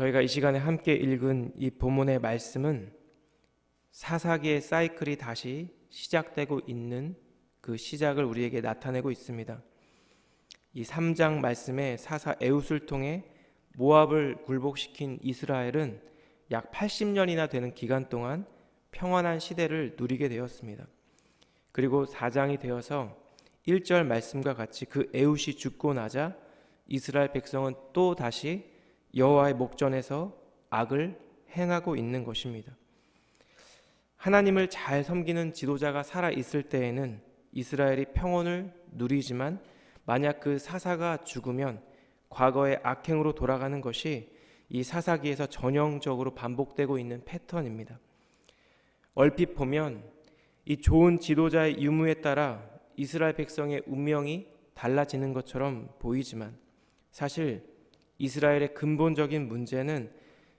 저희가 이 시간에 함께 읽은 이 본문의 말씀은 사사기의 사이클이 다시 시작되고 있는 그 시작을 우리에게 나타내고 있습니다. 이 3장 말씀에 사사 에훗을 통해 모압을 굴복시킨 이스라엘은 약 80년이나 되는 기간 동안 평안한 시대를 누리게 되었습니다. 그리고 4장이 되어서 1절 말씀과 같이 그 에훗이 죽고 나자 이스라엘 백성은 또 다시 여호와의 목전에서 악을 행하고 있는 것입니다. 하나님을 잘 섬기는 지도자가 살아 있을 때에는 이스라엘이 평온을 누리지만 만약 그 사사가 죽으면 과거의 악행으로 돌아가는 것이 이 사사기에서 전형적으로 반복되고 있는 패턴입니다. 얼핏 보면 이 좋은 지도자의 유무에 따라 이스라엘 백성의 운명이 달라지는 것처럼 보이지만 사실 이스라엘의 근본적인 문제는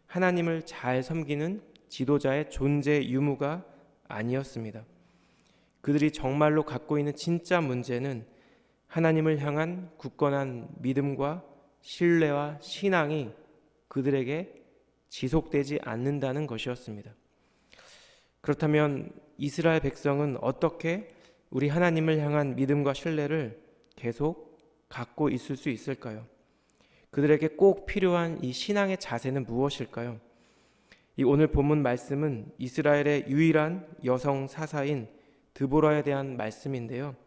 하나님을 잘 섬기는 지도자의 존재 유무가 아니었습니다. 그들이 정말로 갖고 있는 진짜 문제는 하나님을 향한 굳건한 믿음과 신뢰와 신앙이 그들에게 지속되지 않는다는 것이었습니다. 그렇다면 이스라엘 백성은 어떻게 우리 하나님을 향한 믿음과 신뢰를 계속 갖고 있을 수 있을까요? 그들에게 꼭 필요한 이 신앙의 자세는 무엇일까요? 이 오늘 본문 말씀은 이스라엘의 유일한 여성 사사인 드보라에 대한 말씀인데요.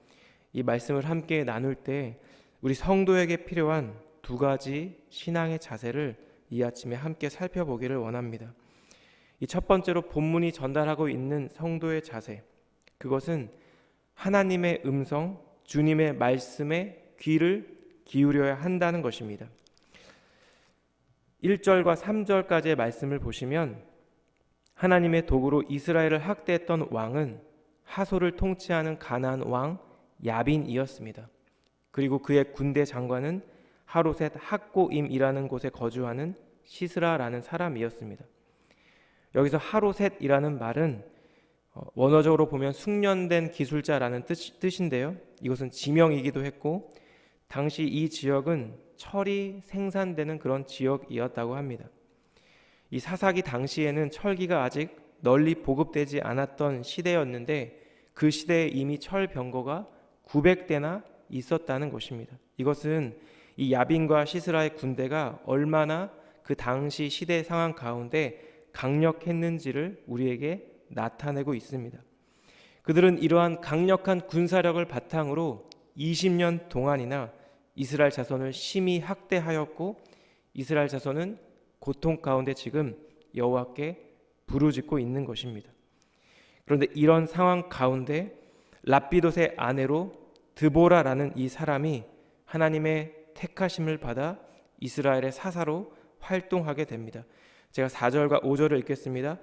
이 말씀을 함께 나눌 때 우리 성도에게 필요한 두 가지 신앙의 자세를 이 아침에 함께 살펴보기를 원합니다. 이 첫 번째로 본문이 전달하고 있는 성도의 자세, 그것은 하나님의 음성, 주님의 말씀에 귀를 기울여야 한다는 것입니다. 1절과 3절까지의 말씀을 보시면 하나님의 도구로 이스라엘을 학대했던 왕은 하솔을 통치하는 가나안 왕 야빈이었습니다. 그리고 그의 군대 장관은 하로셋 학고임이라는 곳에 거주하는 시스라라는 사람이었습니다. 여기서 하로셋이라는 말은 원어적으로 보면 숙련된 기술자라는 뜻인데요. 이것은 지명이기도 했고 당시 이 지역은 철이 생산되는 그런 지역이었다고 합니다. 이 사사기 당시에는 철기가 아직 널리 보급되지 않았던 시대였는데 그 시대에 이미 철 병거가 900대나 있었다는 것입니다. 이것은 이 야빈과 시스라의 군대가 얼마나 그 당시 시대 상황 가운데 강력했는지를 우리에게 나타내고 있습니다. 그들은 이러한 강력한 군사력을 바탕으로 20년 동안이나 이스라엘 자손을 심히 학대하였고 이스라엘 자손은 고통 가운데 지금 여호와께 부르짖고 있는 것입니다. 그런데 이런 상황 가운데 랍비돗의 아내로 드보라라는 이 사람이 하나님의 택하심을 받아 이스라엘의 사사로 활동하게 됩니다. 제가 4절과 5절을 읽겠습니다.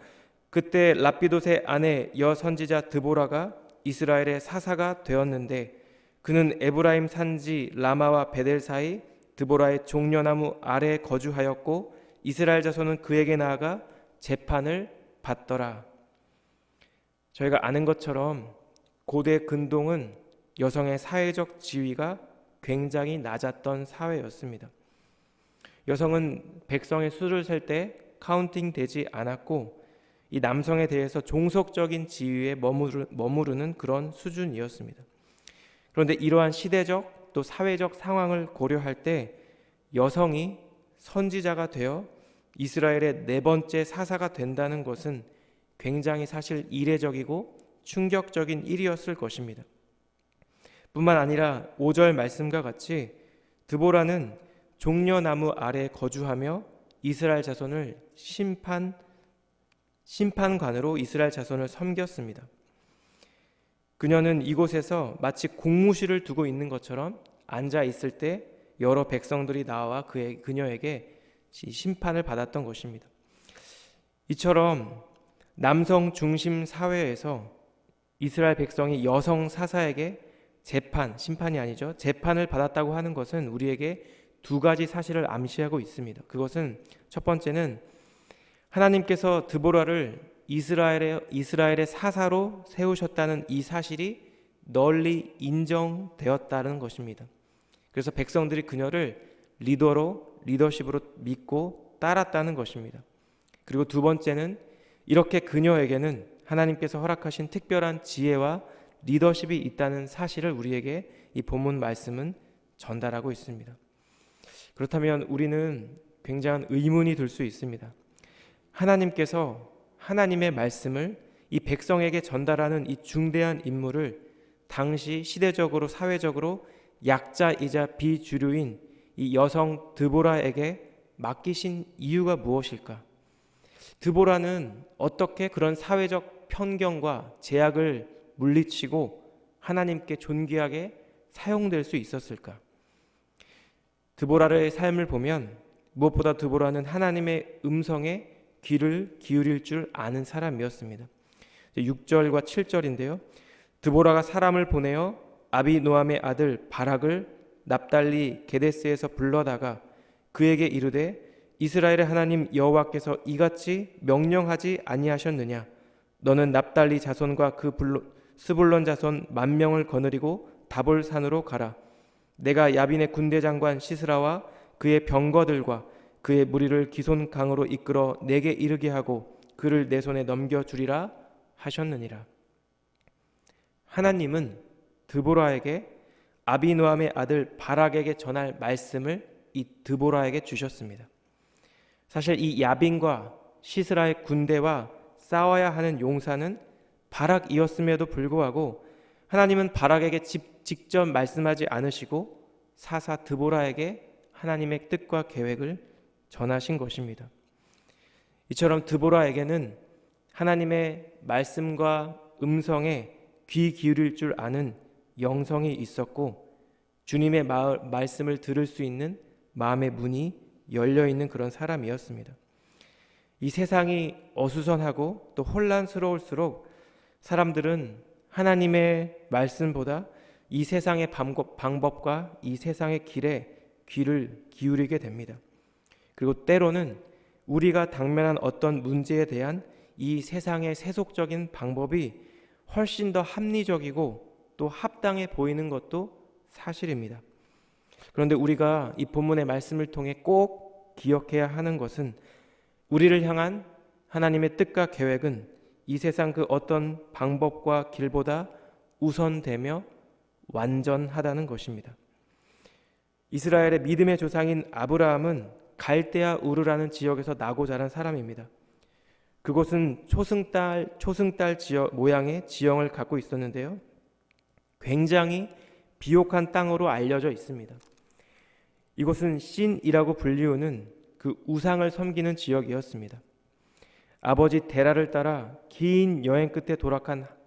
그때 랍비돗의 아내 여선지자 드보라가 이스라엘의 사사가 되었는데 그는 에브라임 산지 라마와 베델 사이 드보라의 종려나무 아래에 거주하였고 이스라엘 자손은 그에게 나아가 재판을 받더라. 저희가 아는 것처럼 고대 근동은 여성의 사회적 지위가 굉장히 낮았던 사회였습니다. 여성은 백성의 수를 셀 때 카운팅 되지 않았고 이 남성에 대해서 종속적인 지위에 머무르는 그런 수준이었습니다. 그런데 이러한 시대적 또 사회적 상황을 고려할 때 여성이 선지자가 되어 이스라엘의 네 번째 사사가 된다는 것은 굉장히 사실 이례적이고 충격적인 일이었을 것입니다. 뿐만 아니라 5절 말씀과 같이 드보라는 종려나무 아래에 거주하며 이스라엘 자손을 심판관으로 이스라엘 자손을 섬겼습니다. 그녀는 이곳에서 마치 공무실을 두고 있는 것처럼 앉아 있을 때 여러 백성들이 나와 그녀에게 심판을 받았던 것입니다. 이처럼 남성 중심 사회에서 이스라엘 백성이 여성 사사에게 심판이 아니죠. 재판을 받았다고 하는 것은 우리에게 두 가지 사실을 암시하고 있습니다. 그것은 첫 번째는 하나님께서 드보라를 이스라엘의 사사로 세우셨다는 이 사실이 널리 인정되었다는 것입니다. 그래서 백성들이 그녀를 리더십으로 믿고 따랐다는 것입니다. 그리고 두 번째는 이렇게 그녀에게는 하나님께서 허락하신 특별한 지혜와 리더십이 있다는 사실을 우리에게 이 본문 말씀은 전달하고 있습니다. 그렇다면 우리는 굉장한 의문이 들 수 있습니다. 하나님께서 하나님의 말씀을 이 백성에게 전달하는 이 중대한 임무를 당시 시대적으로 사회적으로 약자이자 비주류인 이 여성 드보라에게 맡기신 이유가 무엇일까? 드보라는 어떻게 그런 사회적 편견과 제약을 물리치고 하나님께 존귀하게 사용될 수 있었을까? 드보라의 삶을 보면 무엇보다 드보라는 하나님의 음성에 귀를 기울일 줄 아는 사람이었습니다. 6절과 7절인데요. 드보라가 사람을 보내어 아비노함의 아들 바락을 납달리 게데스에서 불러다가 그에게 이르되 이스라엘의 하나님 여호와께서 이같이 명령하지 아니하셨느냐? 너는 납달리 자손과 그 스불론 자손 10,000명을 거느리고 다볼 산으로 가라. 내가 야빈의 군대 장관 시스라와 그의 병거들과 그의 무리를 기손 강으로 이끌어 내게 이르게 하고 그를 내 손에 넘겨주리라 하셨느니라. 하나님은 드보라에게 아비노함의 아들 바락에게 전할 말씀을 이 드보라에게 주셨습니다. 사실 이 야빈과 시스라의 군대와 싸워야 하는 용사는 바락이었음에도 불구하고 하나님은 바락에게 직접 말씀하지 않으시고 사사 드보라에게 하나님의 뜻과 계획을 전하신 것입니다. 이처럼 드보라에게는 하나님의 말씀과 음성에 귀 기울일 줄 아는 영성이 있었고 주님의 말씀을 들을 수 있는 마음의 문이 열려있는 그런 사람이었습니다. 이 세상이 어수선하고 또 혼란스러울수록 사람들은 하나님의 말씀보다 이 세상의 방법과 이 세상의 길에 귀를 기울이게 됩니다. 그리고 때로는 우리가 당면한 어떤 문제에 대한 이 세상의 세속적인 방법이 훨씬 더 합리적이고 또 합당해 보이는 것도 사실입니다. 그런데 우리가 이 본문의 말씀을 통해 꼭 기억해야 하는 것은 우리를 향한 하나님의 뜻과 계획은 이 세상 그 어떤 방법과 길보다 우선되며 완전하다는 것입니다. 이스라엘의 믿음의 조상인 아브라함은 갈대아 우르라는 지역에서 나고 자란 사람입니다. 그곳은 초승달 지역 모양의 지형을 갖고 있었는데요. 굉장히 비옥한 땅으로 알려져 있습니다. 이곳은 신이라고 불리우는 그 우상을 섬기는 지역이었습니다. 아버지 데라를 따라 긴 여행 끝에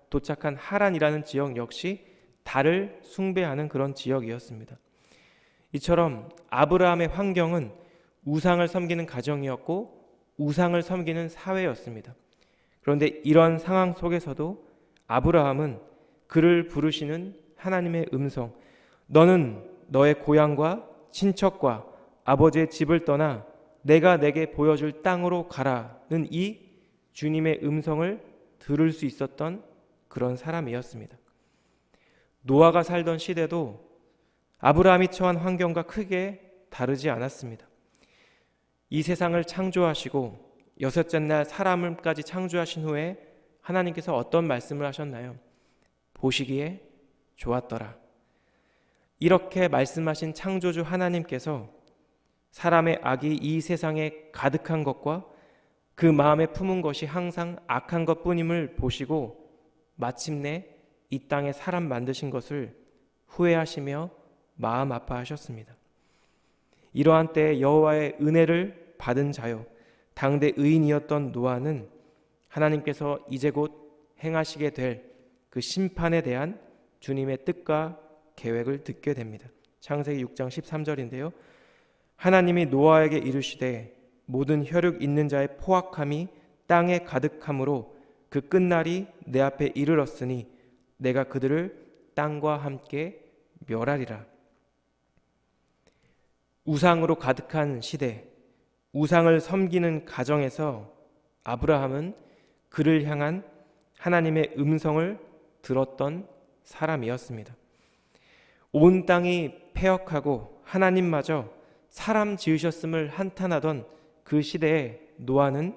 도착한 하란이라는 지역 역시 달을 숭배하는 그런 지역이었습니다. 이처럼 아브라함의 환경은 우상을 섬기는 가정이었고 우상을 섬기는 사회였습니다. 그런데 이런 상황 속에서도 아브라함은 그를 부르시는 하나님의 음성, 너는 너의 고향과 친척과 아버지의 집을 떠나 내가 내게 보여줄 땅으로 가라는 이 주님의 음성을 들을 수 있었던 그런 사람이었습니다. 노아가 살던 시대도 아브라함이 처한 환경과 크게 다르지 않았습니다. 이 세상을 창조하시고 여섯째 날 사람을까지 창조하신 후에 하나님께서 어떤 말씀을 하셨나요? 보시기에 좋았더라. 이렇게 말씀하신 창조주 하나님께서 사람의 악이 이 세상에 가득한 것과 그 마음에 품은 것이 항상 악한 것뿐임을 보시고 마침내 이 땅에 사람 만드신 것을 후회하시며 마음 아파하셨습니다. 이러한 때에 여호와의 은혜를 받은 자요 당대 의인이었던 노아는 하나님께서 이제 곧 행하시게 될 그 심판에 대한 주님의 뜻과 계획을 듣게 됩니다. 창세기 6장 13절인데요. 하나님이 노아에게 이르시되 모든 혈육 있는 자의 포악함이 땅에 가득함으로 그 끝날이 내 앞에 이르렀으니 내가 그들을 땅과 함께 멸하리라. 우상으로 가득한 시대, 우상을 섬기는 가정에서 아브라함은 그를 향한 하나님의 음성을 들었던 사람이었습니다. 온 땅이 패역하고 하나님마저 사람 지으셨음을 한탄하던 그 시대에 노아는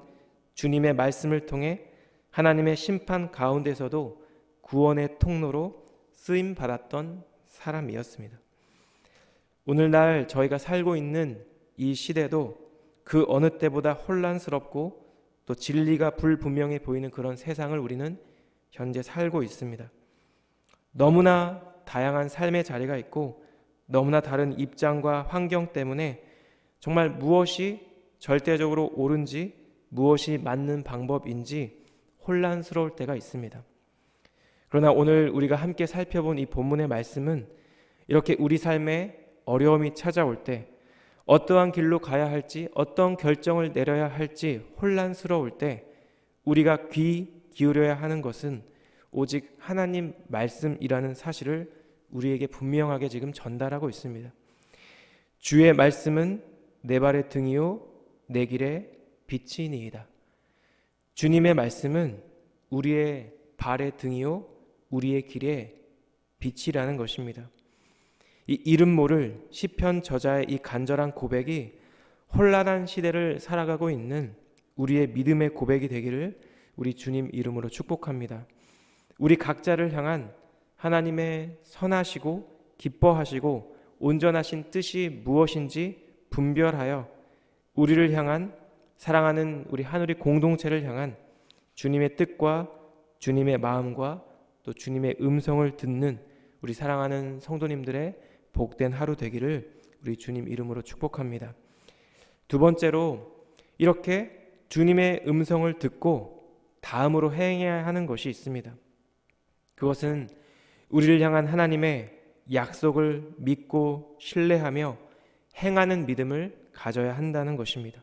주님의 말씀을 통해 하나님의 심판 가운데서도 구원의 통로로 쓰임 받았던 사람이었습니다. 오늘날 저희가 살고 있는 이 시대도 그 어느 때보다 혼란스럽고 또 진리가 불분명해 보이는 그런 세상을 우리는 현재 살고 있습니다. 너무나 다양한 삶의 자리가 있고 너무나 다른 입장과 환경 때문에 정말 무엇이 절대적으로 옳은지 무엇이 맞는 방법인지 혼란스러울 때가 있습니다. 그러나 오늘 우리가 함께 살펴본 이 본문의 말씀은 이렇게 우리 삶에 어려움이 찾아올 때 어떠한 길로 가야 할지 어떤 결정을 내려야 할지 혼란스러울 때 우리가 귀 기울여야 하는 것은 오직 하나님 말씀이라는 사실을 우리에게 분명하게 지금 전달하고 있습니다. 주의 말씀은 내 발의 등이요 내 길의 빛이니이다. 주님의 말씀은 우리의 발의 등이요 우리의 길의 빛이라는 것입니다. 이 이름 모를 시편 저자의 이 간절한 고백이 혼란한 시대를 살아가고 있는 우리의 믿음의 고백이 되기를 우리 주님 이름으로 축복합니다. 우리 각자를 향한 하나님의 선하시고 기뻐하시고 온전하신 뜻이 무엇인지 분별하여 우리를 향한 사랑하는 우리 한우리 공동체를 향한 주님의 뜻과 주님의 마음과 또 주님의 음성을 듣는 우리 사랑하는 성도님들의 복된 하루 되기를 우리 주님 이름으로 축복합니다. 두 번째로 이렇게 주님의 음성을 듣고 다음으로 행해야 하는 것이 있습니다. 그것은 우리를 향한 하나님의 약속을 믿고 신뢰하며 행하는 믿음을 가져야 한다는 것입니다.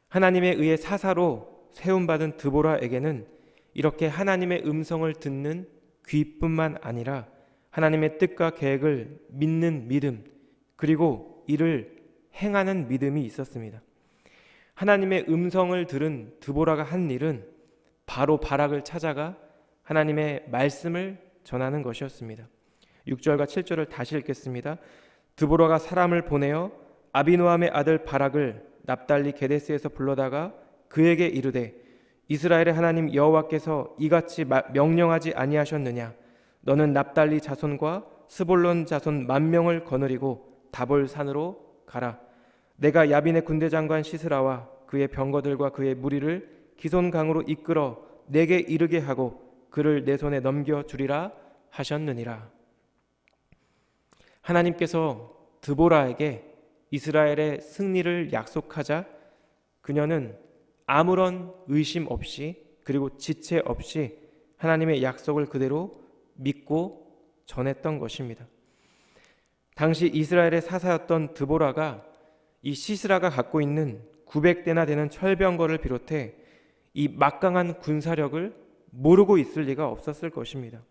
하나님에 의해 사사로 세움받은 드보라에게는 이렇게 하나님의 음성을 듣는 귀뿐만 아니라 하나님의 뜻과 계획을 믿는 믿음 그리고 이를 행하는 믿음이 있었습니다. 하나님의 음성을 들은 드보라가 한 일은 바로 바락을 찾아가 하나님의 말씀을 전하는 것이었습니다. 6절과 7절을 다시 읽겠습니다. 드보라가 사람을 보내어 아비노함의 아들 바락을 납달리 게데스에서 불러다가 그에게 이르되 이스라엘의 하나님 여호와께서 이같이 명령하지 아니하셨느냐? 너는 납달리 자손과 스볼론 자손 10,000명을 거느리고 다볼 산으로 가라. 내가 야빈의 군대 장관 시스라와 그의 병거들과 그의 무리를 기손 강으로 이끌어 내게 이르게 하고 그를 내 손에 넘겨주리라 하셨느니라. 하나님께서 드보라에게 이스라엘의 승리를 약속하자 그녀는 아무런 의심 없이 그리고 지체 없이 하나님의 약속을 그대로 믿고 전했던 것입니다. 당시 이스라엘의 사사였던 드보라가 이 시스라가 갖고 있는 900대나 되는 철병거를 비롯해 이 막강한 군사력을 모르고 있을 리가 없었을 것입니다.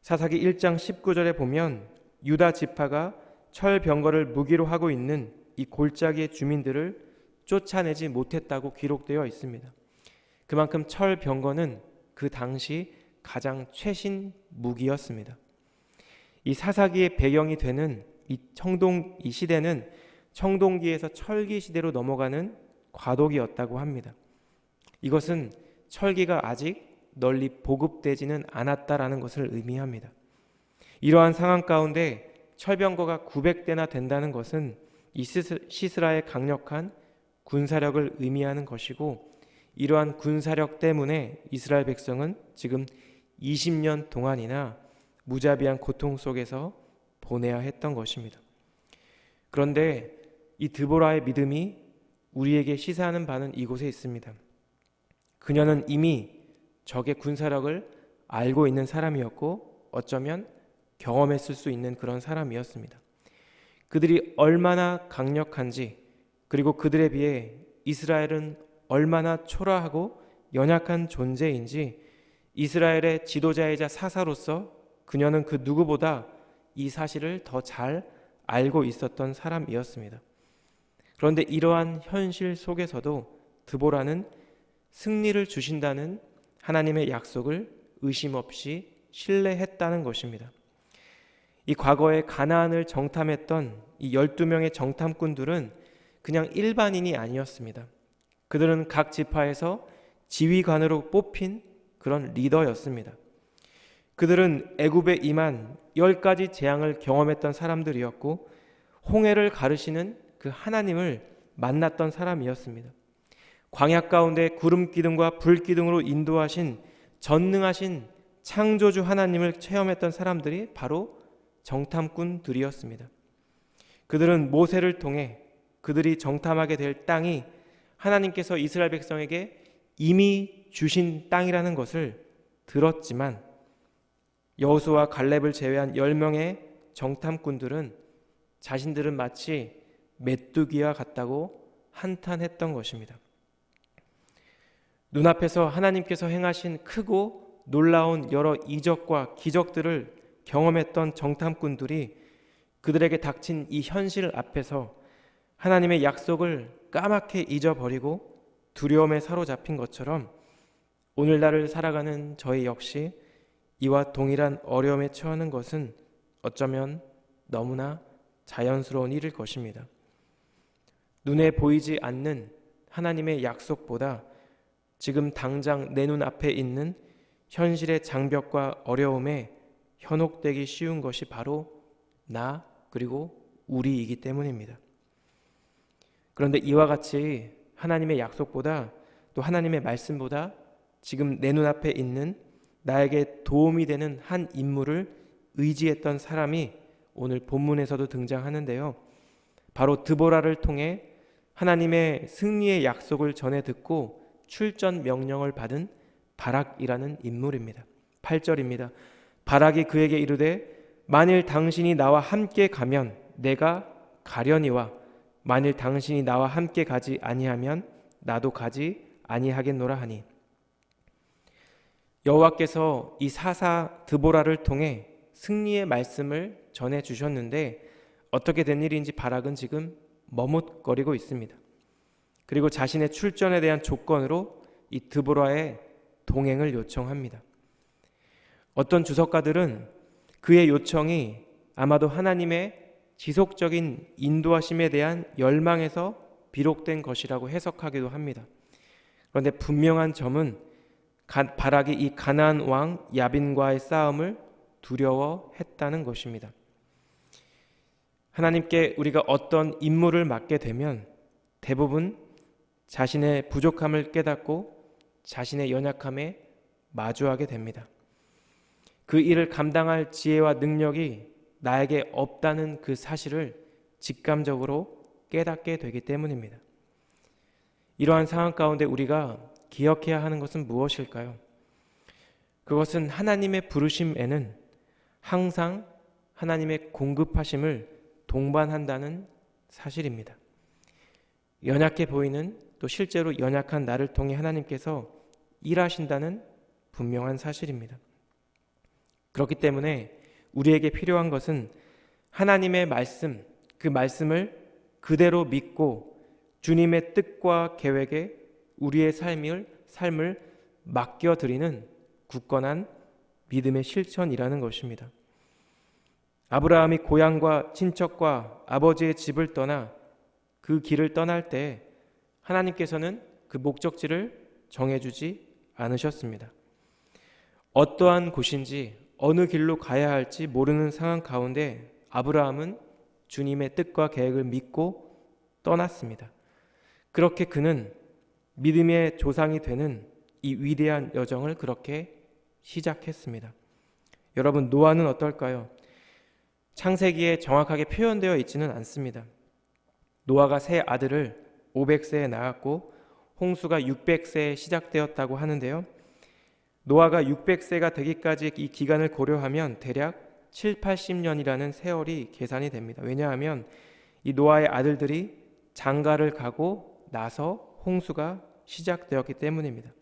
사사기 1장 19절에 보면 유다 지파가 철병거를 무기로 하고 있는 이 골짜기의 주민들을 쫓아내지 못했다고 기록되어 있습니다. 그만큼 철병거는 그 당시 가장 최신 무기였습니다. 이 사사기의 배경이 되는 이 시대는 청동기에서 철기 시대로 넘어가는 과도기였다고 합니다. 이것은 철기가 아직 널리 보급되지는 않았다라는 것을 의미합니다. 이러한 상황 가운데 철병거가 900대나 된다는 것은 이 시스라의 강력한 군사력을 의미하는 것이고 이러한 군사력 때문에 이스라엘 백성은 지금 20년 동안이나 무자비한 고통 속에서 보내야 했던 것입니다. 그런데 이 드보라의 믿음이 우리에게 시사하는 바는 이곳에 있습니다. 그녀는 이미 적의 군사력을 알고 있는 사람이었고 어쩌면 경험했을 수 있는 그런 사람이었습니다. 그들이 얼마나 강력한지 그리고 그들에 비해 이스라엘은 얼마나 초라하고 연약한 존재인지 이스라엘의 지도자이자 사사로서 그녀는 그 누구보다 이 사실을 더 잘 알고 있었던 사람이었습니다. 그런데 이러한 현실 속에서도 드보라는 승리를 주신다는 하나님의 약속을 의심 없이 신뢰했다는 것입니다. 이 과거에 가나안을 정탐했던 이 12명의 정탐꾼들은 그냥 일반인이 아니었습니다. 그들은 각 지파에서 지휘관으로 뽑힌 그런 리더였습니다. 그들은 애굽에 임한 10가지 재앙을 경험했던 사람들이었고 홍해를 가르시는 그 하나님을 만났던 사람이었습니다. 광야 가운데 구름 기둥과 불 기둥으로 인도하신 전능하신 창조주 하나님을 체험했던 사람들이 바로 정탐꾼들이었습니다. 그들은 모세를 통해 그들이 정탐하게 될 땅이 하나님께서 이스라엘 백성에게 이미 주신 땅이라는 것을 들었지만 여호수아와 갈렙을 제외한 10명의 정탐꾼들은 자신들은 마치 메뚜기와 같다고 한탄했던 것입니다. 눈앞에서 하나님께서 행하신 크고 놀라운 여러 이적과 기적들을 경험했던 정탐꾼들이 그들에게 닥친 이 현실 앞에서 하나님의 약속을 까맣게 잊어버리고 두려움에 사로잡힌 것처럼 오늘날을 살아가는 저희 역시 이와 동일한 어려움에 처하는 것은 어쩌면 너무나 자연스러운 일일 것입니다. 눈에 보이지 않는 하나님의 약속보다 지금 당장 내 눈앞에 있는 현실의 장벽과 어려움에 현혹되기 쉬운 것이 바로 나 그리고 우리이기 때문입니다. 그런데 이와 같이 하나님의 약속보다 또 하나님의 말씀보다 지금 내 눈앞에 있는 나에게 도움이 되는 한 인물을 의지했던 사람이 오늘 본문에서도 등장하는데요. 바로 드보라를 통해 하나님의 승리의 약속을 전해 듣고 출전 명령을 받은 바락이라는 인물입니다. 8절입니다. 바락이 그에게 이르되 만일 당신이 나와 함께 가면 내가 가려니와 만일 당신이 나와 함께 가지 아니하면 나도 가지 아니하겠노라 하니. 여호와께서 이 사사 드보라를 통해 승리의 말씀을 전해 주셨는데 어떻게 된 일인지 바락은 지금 머뭇거리고 있습니다. 그리고 자신의 출전에 대한 조건으로 이 드보라의 동행을 요청합니다. 어떤 주석가들은 그의 요청이 아마도 하나님의 지속적인 인도하심에 대한 열망에서 비롯된 것이라고 해석하기도 합니다. 그런데 분명한 점은 바락이 이 가나안 왕 야빈과의 싸움을 두려워했다는 것입니다. 하나님께 우리가 어떤 임무를 맡게 되면 대부분 자신의 부족함을 깨닫고 자신의 연약함에 마주하게 됩니다. 그 일을 감당할 지혜와 능력이 나에게 없다는 그 사실을 직감적으로 깨닫게 되기 때문입니다. 이러한 상황 가운데 우리가 기억해야 하는 것은 무엇일까요? 그것은 하나님의 부르심에는 항상 하나님의 공급하심을 동반한다는 사실입니다. 연약해 보이는 또 실제로 연약한 나를 통해 하나님께서 일하신다는 분명한 사실입니다. 그렇기 때문에 우리에게 필요한 것은 하나님의 말씀, 그 말씀을 그대로 믿고 주님의 뜻과 계획에 우리의 삶을 맡겨드리는 굳건한 믿음의 실천이라는 것입니다. 아브라함이 고향과 친척과 아버지의 집을 떠나 그 길을 떠날 때 하나님께서는 그 목적지를 정해주지 않으셨습니다. 어떠한 곳인지 어느 길로 가야 할지 모르는 상황 가운데 아브라함은 주님의 뜻과 계획을 믿고 떠났습니다. 그렇게 그는 믿음의 조상이 되는 이 위대한 여정을 그렇게 시작했습니다. 여러분, 노아는 어떨까요? 창세기에 정확하게 표현되어 있지는 않습니다. 노아가 세 아들을 500세에 낳았고 홍수가 600세에 시작되었다고 하는데요. 노아가 600세가 되기까지 이 기간을 고려하면 대략 7, 80년이라는 세월이 계산이 됩니다. 왜냐하면 이 노아의 아들들이 장가를 가고 나서 홍수가 시작되었기 때문입니다.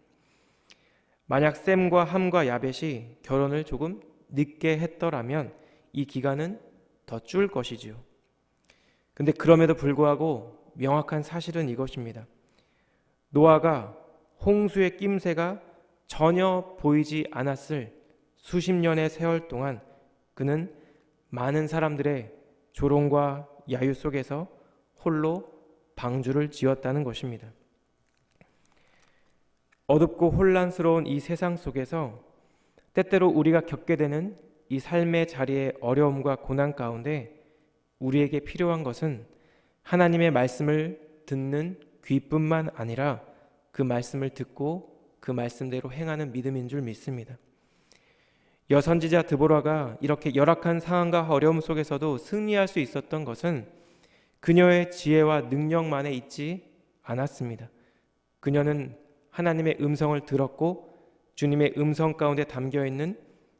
만약 셈과 함과 야벳이 결혼을 조금 늦게 했더라면 이 기간은 더 줄 것이지요. 근데 그럼에도 불구하고 명확한 사실은 이것입니다. 노아가 홍수의 낌새가 전혀 보이지 않았을 수십 년의 세월 동안 그는 많은 사람들의 조롱과 야유 속에서 홀로 방주를 지었다는 것입니다. 어둡고 혼란스러운 이 세상 속에서 때때로 우리가 겪게 되는 이 삶의 자리의 어려움과 고난 가운데 우리에게 필요한 것은 하나님의 말씀을 듣는 귀뿐만 아니라 그 말씀을 듣고 그 말씀대로 행하는 믿음인 줄 믿습니다. 여선지자 드보라가 이렇게 열악한 상황과 어려움 속에서도 승리할 수 있었던 것은 그녀의 지혜와 능력만에 있지 않았습니다. 그녀는 하나님의 음성을 들었고 주님의 음성 가운데 담겨있는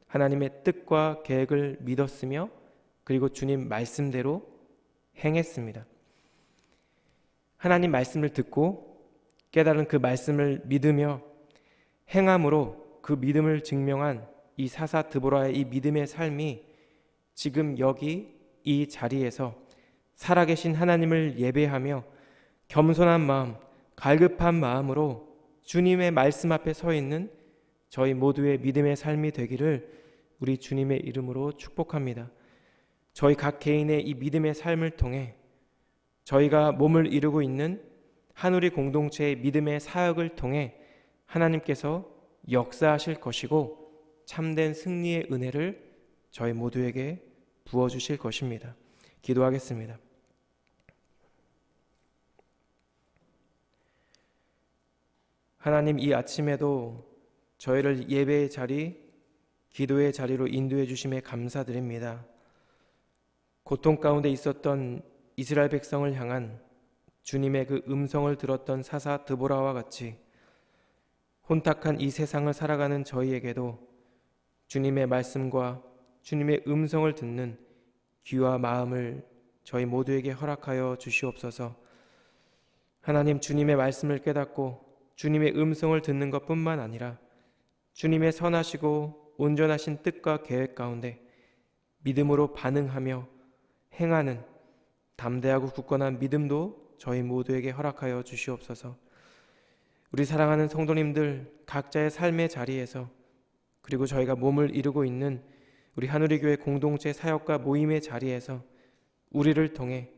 하나님의 뜻과 계획을 믿었으며 그리고 주님 말씀대로 행했습니다. 하나님 말씀을 듣고 깨달은 그 말씀을 믿으며 행함으로 그 믿음을 증명한 이 사사 드보라의 이 믿음의 삶이 지금 여기 이 자리에서 살아계신 하나님을 예배하며 겸손한 마음, 갈급한 마음으로 주님의 말씀 앞에 서 있는 저희 모두의 믿음의 삶이 되기를 우리 주님의 이름으로 축복합니다. 저희 각 개인의 이 믿음의 삶을 통해 저희가 몸을 이루고 있는 한우리 공동체의 믿음의 사역을 통해 하나님께서 역사하실 것이고 참된 승리의 은혜를 저희 모두에게 부어주실 것입니다. 기도하겠습니다. 하나님, 이 아침에도 저희를 예배의 자리, 기도의 자리로 인도해 주심에 감사드립니다. 고통 가운데 있었던 이스라엘 백성을 향한 주님의 그 음성을 들었던 사사 드보라와 같이 혼탁한 이 세상을 살아가는 저희에게도 주님의 말씀과 주님의 음성을 듣는 귀와 마음을 저희 모두에게 허락하여 주시옵소서. 하나님, 주님의 말씀을 깨닫고 주님의 음성을 듣는 것뿐만 아니라 주님의 선하시고 온전하신 뜻과 계획 가운데 믿음으로 반응하며 행하는 담대하고 굳건한 믿음도 저희 모두에게 허락하여 주시옵소서. 우리 사랑하는 성도님들 각자의 삶의 자리에서 그리고 저희가 몸을 이루고 있는 우리 한우리교회 공동체 사역과 모임의 자리에서 우리를 통해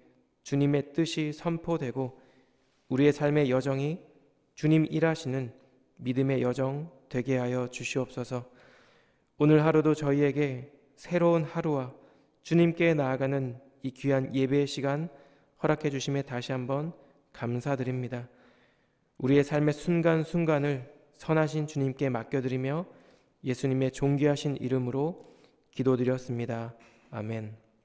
주님의 뜻이 선포되고 우리의 삶의 여정이 주님 일하시는 믿음의 여정 되게 하여 주시옵소서. 오늘 하루도 저희에게 새로운 하루와 주님께 나아가는 이 귀한 예배의 시간 허락해 주심에 다시 한번 감사드립니다. 우리의 삶의 순간순간을 선하신 주님께 맡겨드리며 예수님의 존귀하신 이름으로 기도드렸습니다. 아멘.